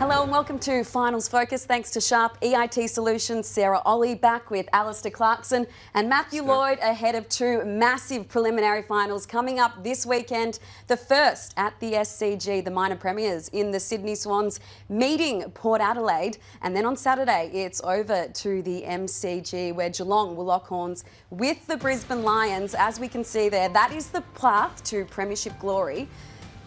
Hello and welcome to Finals Focus. Thanks to Sharp EIT Soultions, Sarah Ollie back with Alastair Clarkson and Matthew Lloyd ahead of two massive preliminary finals coming up this weekend. The first at the SCG, the minor premiers in the Sydney Swans meeting Port Adelaide, and then on Saturday it's over to the MCG where Geelong will lock horns with the Brisbane Lions. As we can see there, that is the path to Premiership glory.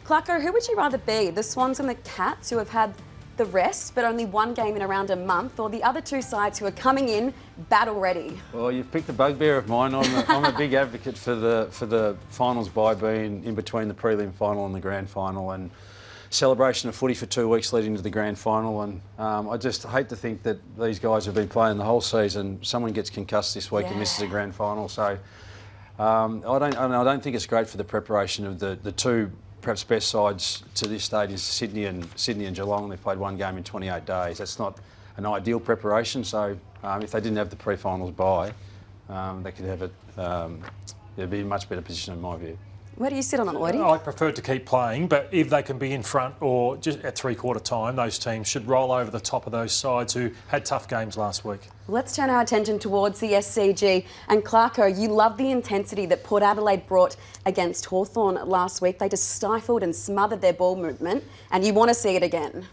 Clarko, who would you rather be, the Swans and the Cats who have had the rest, but only one game in around a month, or the other two sides who are coming in battle ready? Well, you've picked a bugbear of mine. I'm a big advocate for the finals bye being in between the prelim final and the grand final, and celebration of footy for 2 weeks leading to the grand final. And I just hate to think that these guys have been playing the whole season. Someone gets concussed this week and misses a grand final. So I don't think it's great for the preparation of the two perhaps best sides to this stage is Sydney and Geelong. They've played one game in 28 days. That's not an ideal preparation. So if they didn't have the pre-finals bye, they could have it. They'd be in a much better position in my view. Where do you sit on that, Lloyd? I prefer to keep playing, but if they can be in front or just at three-quarter time, those teams should roll over the top of those sides who had tough games last week. Let's turn our attention towards the SCG. And Clarko, you love the intensity that Port Adelaide brought against Hawthorn last week. They just stifled and smothered their ball movement, and you want to see it again.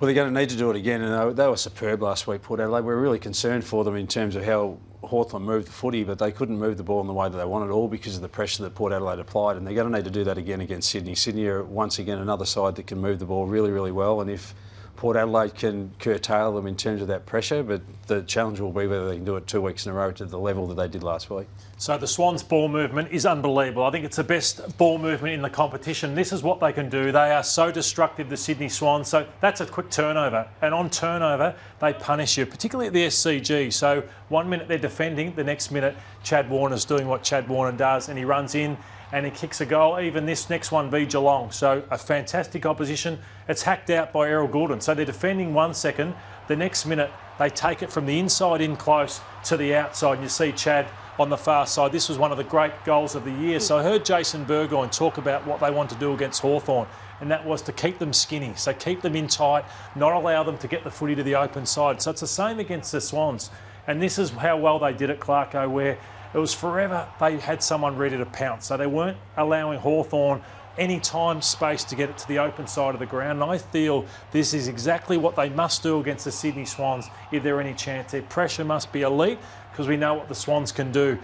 Well, they're going to need to do it again, and they were superb last week, Port Adelaide. We were really concerned for them in terms of how Hawthorn moved the footy, but they couldn't move the ball in the way that they wanted, all because of the pressure that Port Adelaide applied, and they're going to need to do that again against Sydney. Sydney are once again another side that can move the ball really, really well, and if Port Adelaide can curtail them in terms of that pressure, but the challenge will be whether they can do it 2 weeks in a row to the level that they did last week. So the Swans' ball movement is unbelievable. I think it's the best ball movement in the competition. This is what they can do. They are so destructive, the Sydney Swans. So that's a quick turnover. And on turnover, they punish you, particularly at the SCG. So 1 minute they're defending, the next minute Chad Warner's doing what Chad Warner does, and he runs in and he kicks a goal. Even this next one v Geelong. So a fantastic opposition. It's hacked out by Errol Goulden. So they're defending 1 second. The next minute they take it from the inside in close to the outside. And you see Chad on the far side. This was one of the great goals of the year. So I heard Jason Burgoyne talk about what they want to do against Hawthorn, and that was to keep them skinny. So keep them in tight, not allow them to get the footy to the open side. So it's the same against the Swans. And this is how well they did it, Clarko, where it was forever they had someone ready to pounce. So they weren't allowing Hawthorn any time, space to get it to the open side of the ground. And I feel this is exactly what they must do against the Sydney Swans if there are any chance. Their pressure must be elite, because we know what the Swans can do.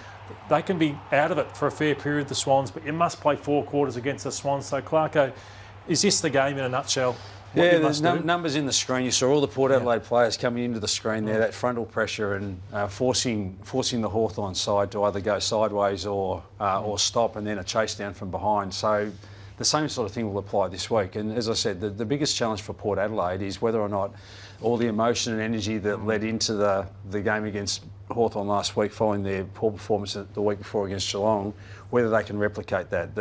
They can be out of it for a fair period, the Swans, but you must play 4 quarters against the Swans. So, Clarko, is this the game in a nutshell? Yeah, there's numbers in the screen. You saw all the Port Adelaide players coming into the screen there, that frontal pressure, and forcing the Hawthorn side to either go sideways or stop, and then a chase down from behind. So the same sort of thing will apply this week. And as I said, the biggest challenge for Port Adelaide is whether or not all the emotion and energy that led into the game against Hawthorn last week following their poor performance the week before against Geelong, whether they can replicate that.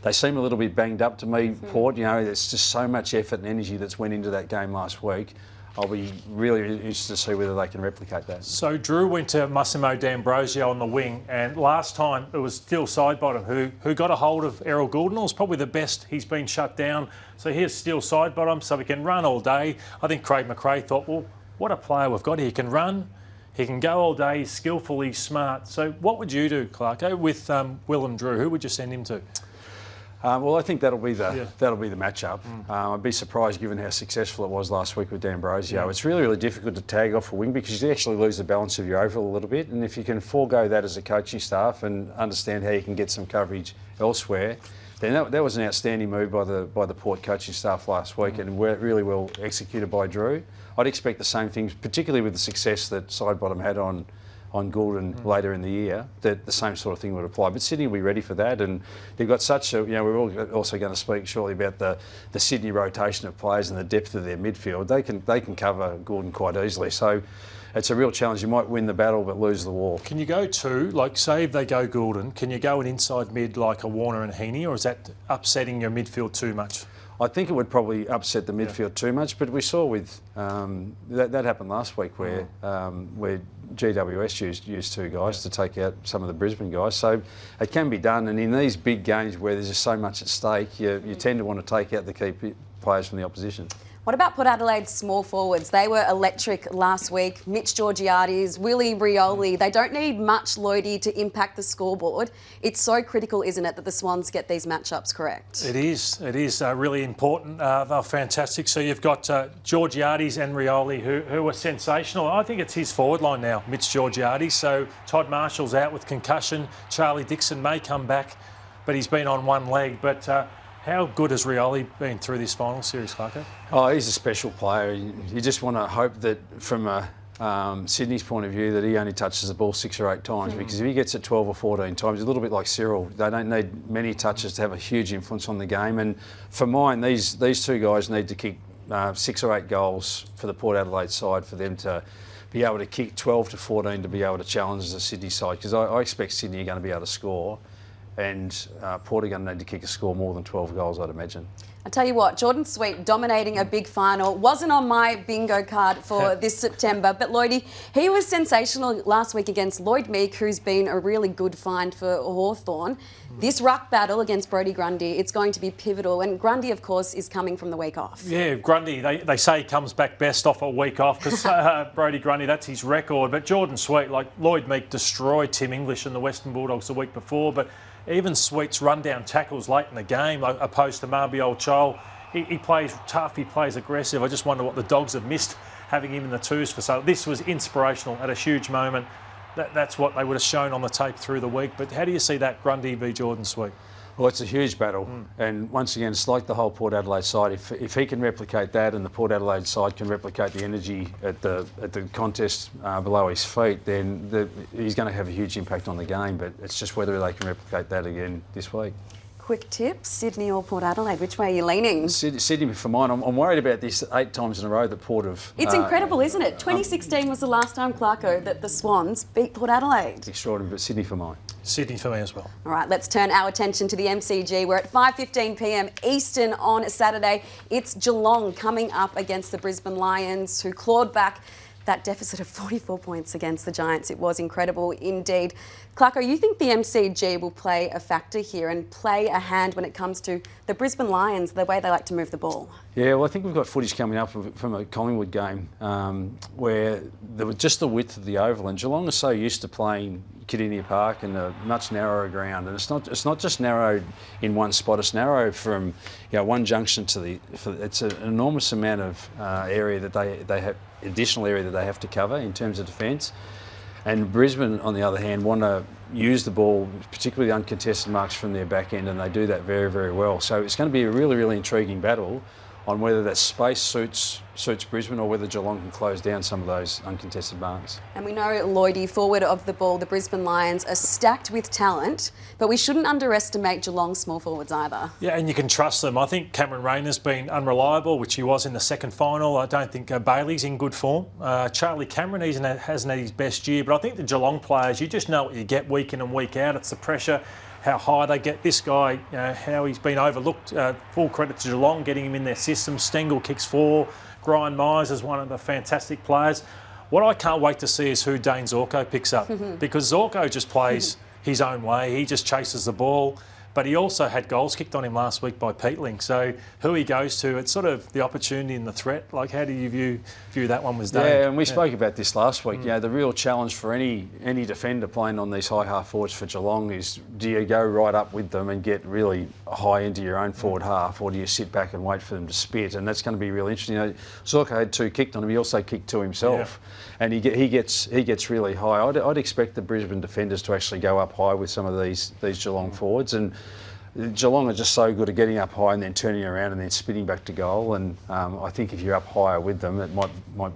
They seem a little bit banged up to me, Port. You know, there's just so much effort and energy that's went into that game last week. I'll be really interested to see whether they can replicate that. So Drew went to Massimo D'Ambrosio on the wing, and last time it was Steele Sidebottom who got a hold of Errol Goulden. It was probably the best he's been shut down. So here's Steele Sidebottom, so he can run all day. I think Craig McRae thought, well, what a player we've got here. He can run, he can go all day, he's skillful, he's smart. So what would you do, Clarko, with Willem Drew? Who would you send him to? Well, I think that'll be the matchup. I'd be surprised given how successful it was last week with D'Ambrosio. It's really, really difficult to tag off a wing because you actually lose the balance of your overall a little bit. And if you can forego that as a coaching staff and understand how you can get some coverage elsewhere, then that was an outstanding move by the Port coaching staff last week, and really well executed by Drew. I'd expect the same things, particularly with the success that Sidebottom had on Goulden later in the year, that the same sort of thing would apply. But Sydney will be ready for that, and they've got such a, you know, we're also going to speak shortly about the Sydney rotation of players and the depth of their midfield. They can cover Goulden quite easily. So it's a real challenge. You might win the battle but lose the war. Can you go to, like, say if they go Goulden, can you go an inside mid like a Warner and Heaney, or is that upsetting your midfield too much? I think it would probably upset the midfield too much, but we saw with that happened last week where GWS used 2 guys to take out some of the Brisbane guys. So it can be done, and in these big games where there's just so much at stake, you tend to want to take out the key players from the opposition. What about Port Adelaide's small forwards? They were electric last week. Mitch Georgiades, Willie Rioli. They don't need much Lloydie to impact the scoreboard. It's so critical, isn't it, that the Swans get these matchups correct? It is. It is really important. They're fantastic. So you've got Georgiades and Rioli who are sensational. I think it's his forward line now, Mitch Georgiades. So Todd Marshall's out with concussion. Charlie Dixon may come back, but he's been on one leg. But how good has Rioli been through this final series, Clarko? Oh, he's a special player. You just want to hope that from Sydney's point of view that he only touches the ball 6 or 8 times, because if he gets it 12 or 14 times, a little bit like Cyril, they don't need many touches to have a huge influence on the game. And for mine, these two guys need to kick 6 or 8 goals for the Port Adelaide side for them to be able to kick 12 to 14 to be able to challenge the Sydney side, because I expect Sydney are going to be able to score. And Port are going to need to kick a score more than 12 goals, I'd imagine. I tell you what, Jordan Sweet dominating a big final wasn't on my bingo card for this September, but Lloydie, he was sensational last week against Lloyd Meek, who's been a really good find for Hawthorn. This ruck battle against Brodie Grundy, it's going to be pivotal, and Grundy, of course, is coming from the week off. Yeah, Grundy, they say he comes back best off a week off, because Brodie Grundy, that's his record. But Jordan Sweet, like Lloyd Meek destroyed Tim English and the Western Bulldogs the week before, but even Sweet's run-down tackles late in the game, opposed to Mabior Chol, he plays tough, he plays aggressive. I just wonder what the Dogs have missed having him in the twos for so. This was inspirational at a huge moment. That's what they would have shown on the tape through the week. But how do you see that Grundy v Jordan Sweet? Well, it's a huge battle, and once again, it's like the whole Port Adelaide side. If he can replicate that, and the Port Adelaide side can replicate the energy at the contest below his feet, then he's going to have a huge impact on the game. But it's just whether they can replicate that again this week. Quick tip, Sydney or Port Adelaide? Which way are you leaning? Sydney for mine. I'm worried about this 8 times in a row that Port have... It's incredible, isn't it? 2016 was the last time, Clarko, that the Swans beat Port Adelaide. Extraordinary, but Sydney for mine. Sydney for me as well. All right, let's turn our attention to the MCG. We're at 5:15 p.m. Eastern on Saturday. It's Geelong coming up against the Brisbane Lions, who clawed back that deficit of 44 points against the Giants. It was incredible indeed. Clarko, you think the MCG will play a factor here and play a hand when it comes to the Brisbane Lions, the way they like to move the ball? Yeah, well, I think we've got footage coming up from a Collingwood game where there was just the width of the oval, and Geelong is so used to playing Kardinia Park in a much narrower ground, and it's not just narrowed in one spot. It's narrow from one junction to the. It's an enormous amount of area that they have, additional area that they have to cover in terms of defence. And Brisbane, on the other hand, want to use the ball, particularly the uncontested marks from their back end, and they do that very, very well. So it's going to be a really, really intriguing battle on whether that space suits Brisbane or whether Geelong can close down some of those uncontested marks. And we know Lloydie, forward of the ball, the Brisbane Lions are stacked with talent, but we shouldn't underestimate Geelong's small forwards either. Yeah, and you can trust them. I think Cameron Rayner's been unreliable, which he was in the second final. I don't think Bailey's in good form. Charlie Cameron hasn't had his best year, but I think the Geelong players, you just know what you get week in and week out. It's the pressure, how high they get. This guy, how he's been overlooked. Full credit to Geelong getting him in their system. Stengel kicks 4. Brian Myers is one of the fantastic players. What I can't wait to see is who Dane Zorko picks up, because Zorko just plays his own way. He just chases the ball. But he also had goals kicked on him last week by Peatling. So who he goes to, it's sort of the opportunity and the threat. Like, how do you view that one with Dane? Yeah, and we spoke about this last week. The real challenge for any defender playing on these high half forwards for Geelong is, do you go right up with them and get really high into your own forward half, or do you sit back and wait for them to spit? And that's going to be really interesting. Zorko had 2 kicked on him. He also kicked 2 himself, and he gets really high. I'd expect the Brisbane defenders to actually go up high with some of these Geelong forwards, and Geelong are just so good at getting up high and then turning around and then spinning back to goal. And I think if you're up higher with them, it might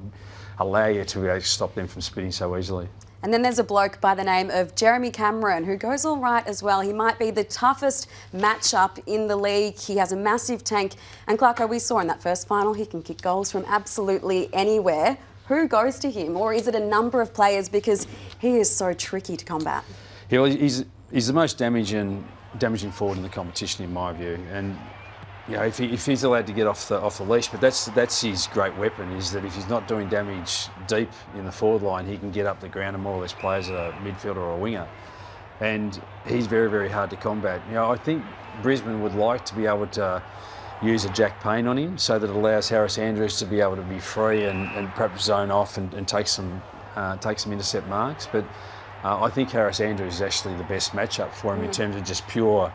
allow you to be able to stop them from spinning so easily. And then there's a bloke by the name of Jeremy Cameron, who goes all right as well. He might be the toughest matchup in the league. He has a massive tank. And Clarko, we saw in that first final, he can kick goals from absolutely anywhere. Who goes to him? Or is it a number of players, because he is so tricky to combat? Yeah, well, he's the most damaging forward in the competition, in my view. And if he's allowed to get off the leash, but that's his great weapon, is that if he's not doing damage deep in the forward line, he can get up the ground and more or less play as a midfielder or a winger. And he's very, very hard to combat. I think Brisbane would like to be able to use a Jack Payne on him, so that it allows Harris Andrews to be able to be free and perhaps zone off and take some intercept marks. But I think Harris Andrews is actually the best matchup for him in terms of just pure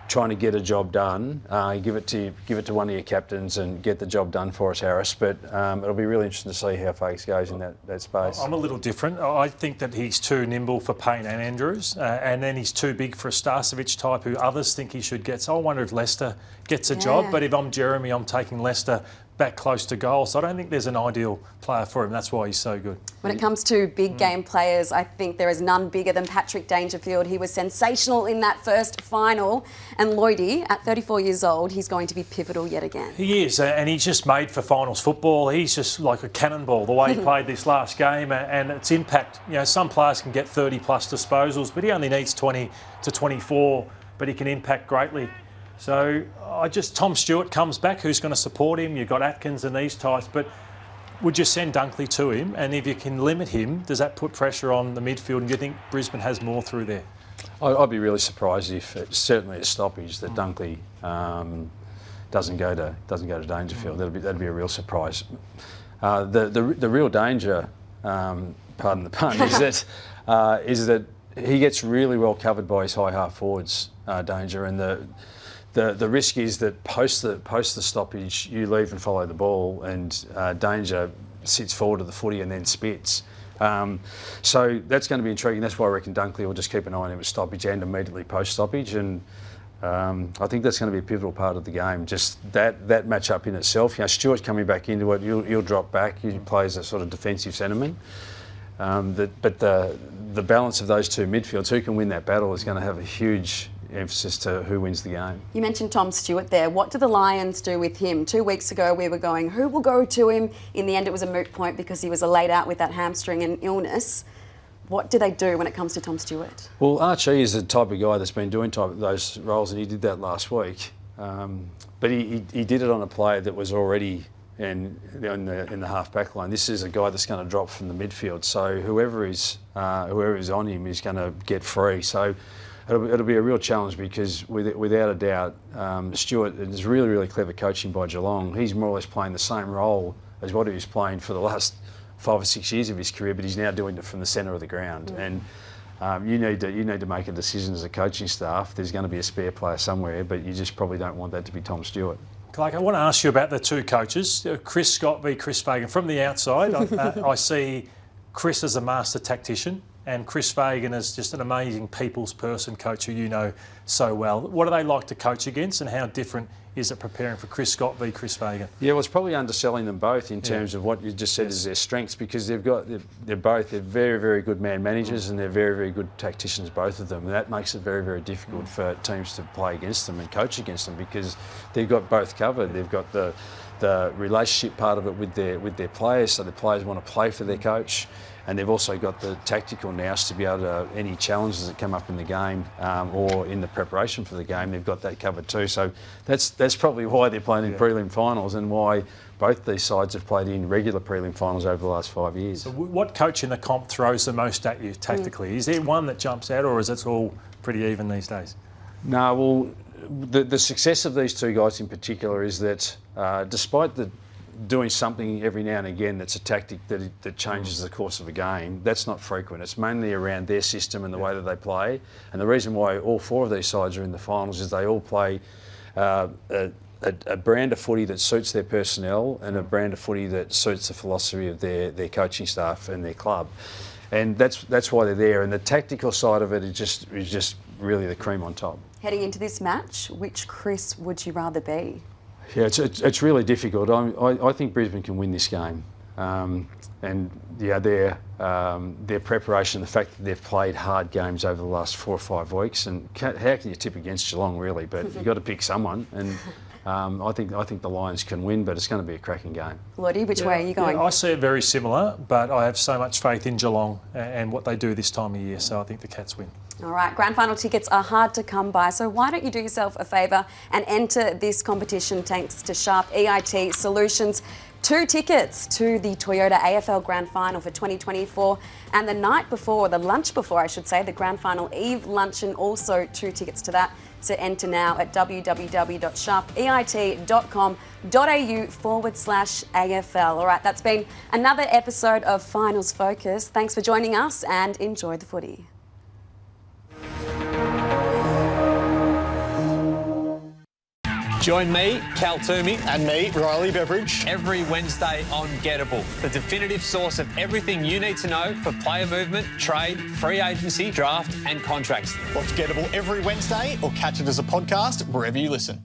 trying to get a job done. Give it to one of your captains and get the job done for us, Harris. But it'll be really interesting to see how Fakes goes in that space. I'm a little different. I think that he's too nimble for Payne and Andrews, and then he's too big for a Starcevic type who others think he should get. So I wonder if Leicester gets a job. But if I'm Jeremy, I'm taking Leicester back close to goal. So I don't think there's an ideal player for him. That's why he's so good. When it comes to big game players, I think there is none bigger than Patrick Dangerfield. He was sensational in that first final. And Lloydie, at 34 years old, he's going to be pivotal yet again. He is, and he's just made for finals football. He's just like a cannonball, the way he played this last game and its impact. You know, some players can get 30 plus disposals, but he only needs 20 to 24, but he can impact greatly. So Tom Stewart comes back, who's going to support him? You've got Atkins and these types, but would you send Dunkley to him? And if you can limit him, does that put pressure on the midfield? And do you think Brisbane has more through there? I'd be really surprised if, certainly at stoppage, that Dunkley doesn't go to Dangerfield. That'd be a real surprise. The real danger, pardon the pun, is that he gets really well covered by his high half forwards, Danger, and the risk is that post the stoppage, you leave and follow the ball, and Danger sits forward to the footy and then spits. So that's going to be intriguing. That's why I reckon Dunkley will just keep an eye on him at stoppage and immediately post stoppage, and I think that's going to be a pivotal part of the game. Just that match-up in itself. You know, Stewart's coming back into it. You'll drop back. He plays a sort of defensive centreman. But the balance of those two midfields, who can win that battle, is going to have a huge emphasis to who wins the game. You mentioned Tom Stewart there. What do the Lions do with him? 2 weeks ago we were going, who will go to him? In the end it was a moot point because he was laid out with that hamstring and illness. What do they do when it comes to Tom Stewart? Well, Archie is the type of guy that's been doing those roles, and he did that last week. But he did it on a player that was already in the half-back line. This is a guy that's going to drop from the midfield. So whoever is on him is going to get free. So it'll be a real challenge because without a doubt, Stewart is really, really clever coaching by Geelong. He's more or less playing the same role as what he was playing for the last 5 or 6 years of his career, but he's now doing it from the centre of the ground. And you need to make a decision as a coaching staff. There's going to be a spare player somewhere, but you just probably don't want that to be Tom Stewart. Clark, I want to ask you about the two coaches, Chris Scott v Chris Fagan. From the outside, I see Chris as a master tactician and Chris Fagan as just an amazing people's person, coach who you know so well. What do they like to coach against, and how different is it preparing for Chris Scott v Chris Fagan? Yeah, well, it's probably underselling them both in terms of what you just said is their strengths, because they're very, very good man managers and they're very, very good tacticians, both of them. And that makes it very, very difficult for teams to play against them and coach against them, because they've got both covered. They've got the relationship part of it with their players, so the players want to play for their coach. And they've also got the tactical nous to be able to, any challenges that come up in the game or in the preparation for the game, they've got that covered too. So that's probably why they're playing in prelim finals, and why both these sides have played in regular prelim finals over the last 5 years. So what coach in the comp throws the most at you tactically? Is there one that jumps out, or is it all pretty even these days? No, well, the success of these two guys in particular is that despite doing something every now and again that's a tactic that changes the course of a game, that's not frequent. It's mainly around their system and the way that they play. And the reason why all 4 of these sides are in the finals is they all play a brand of footy that suits their personnel and a brand of footy that suits the philosophy of their coaching staff and their club. And that's why they're there. And the tactical side of it is just really the cream on top. Heading into this match, which Chris would you rather be? Yeah, it's really difficult. I think Brisbane can win this game, and yeah, their preparation, the fact that they've played hard games over the last 4 or 5 weeks, and how can you tip against Geelong really? But you've got to pick someone, and I think the Lions can win, but it's going to be a cracking game. Lloydie, which way are you going? Yeah, I see it very similar, but I have so much faith in Geelong and what they do this time of year, so I think the Cats win. All right, grand final tickets are hard to come by, so why don't you do yourself a favour and enter this competition thanks to Sharp EIT Soultions. 2 tickets to the Toyota AFL Grand Final for 2024, and the lunch before, I should say, the Grand Final Eve luncheon, also 2 tickets to that. to enter now at www.sharpeit.com.au/AFL. All right, that's been another episode of Finals Focus. Thanks for joining us and enjoy the footy. Join me, Cal Toomey, and me, Riley Beveridge, every Wednesday on Gettable, the definitive source of everything you need to know for player movement, trade, free agency, draft and contracts. Watch Gettable every Wednesday or catch it as a podcast wherever you listen.